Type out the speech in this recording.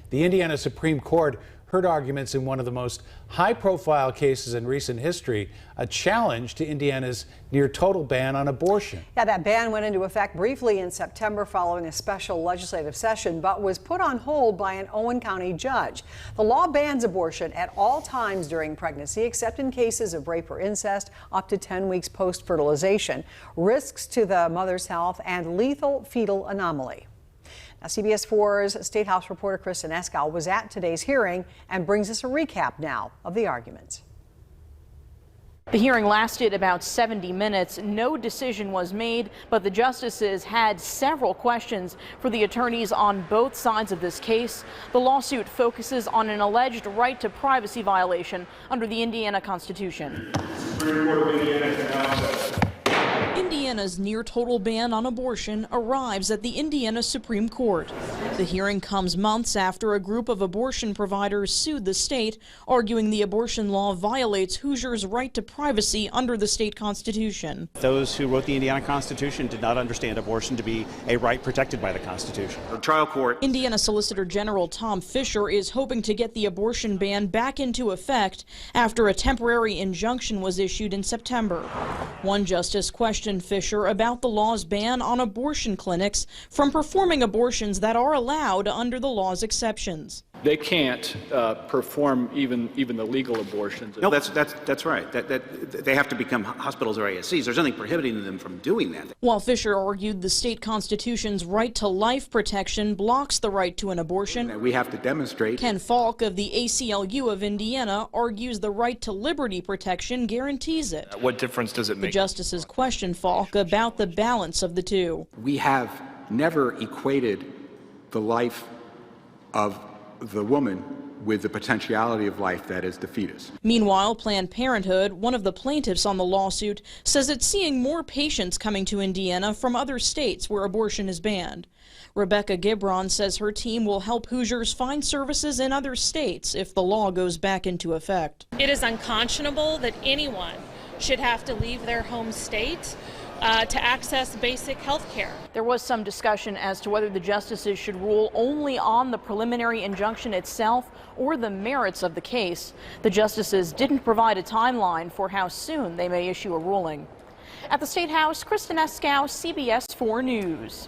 The Indiana Supreme Court heard arguments in one of the most high-profile cases in recent history, a challenge to Indiana's near-total ban on abortion. Yeah, that ban went into effect briefly in September following a special legislative session, but was put on hold by an Owen County judge. The law bans abortion at all times during pregnancy, except in cases of rape or incest up to 10 weeks post-fertilization, risks to the mother's health, and lethal fetal anomaly. Now, CBS 4's State House reporter Kristen Eskow was at today's hearing and brings us a recap now of the arguments. The hearing lasted about 70 minutes. No decision was made, but the justices had several questions for the attorneys on both sides of this case. The lawsuit focuses on an alleged right to privacy violation under the Indiana Constitution. Indiana's near-total ban on abortion arrives at the Indiana Supreme Court. The hearing comes months after a group of abortion providers sued the state, arguing the abortion law violates Hoosiers' right to privacy under the state constitution. Those who wrote the Indiana Constitution did not understand abortion to be a right protected by the Constitution. The trial court. Indiana Solicitor General Tom Fisher is hoping to get the abortion ban back into effect after a temporary injunction was issued in September. One justice questioned Fisher about the law's ban on abortion clinics from performing abortions that are allowed under the law's exceptions. They can't perform even the legal abortions. No, that's right. That they have to become hospitals or ASCs. There's nothing prohibiting them from doing that. While Fisher argued the state constitution's right to life protection blocks the right to an abortion, we have to demonstrate. Ken Falk of the ACLU of Indiana argues the right to liberty protection guarantees it. What difference does it make? The justices questioned Falk about the balance of the two. We have never equated the life of the woman with the potentiality of life that is the fetus. Meanwhile, Planned Parenthood, one of the plaintiffs on the lawsuit, says it's seeing more patients coming to Indiana from other states where abortion is banned. Rebecca Gibron says her team will help Hoosiers find services in other states if the law goes back into effect. It is unconscionable that anyone should have to leave their home state to access basic health care. There was some discussion as to whether the justices should rule only on the preliminary injunction itself or the merits of the case. The justices didn't provide a timeline for how soon they may issue a ruling. At the State House, Kristen Eskow, CBS 4 News.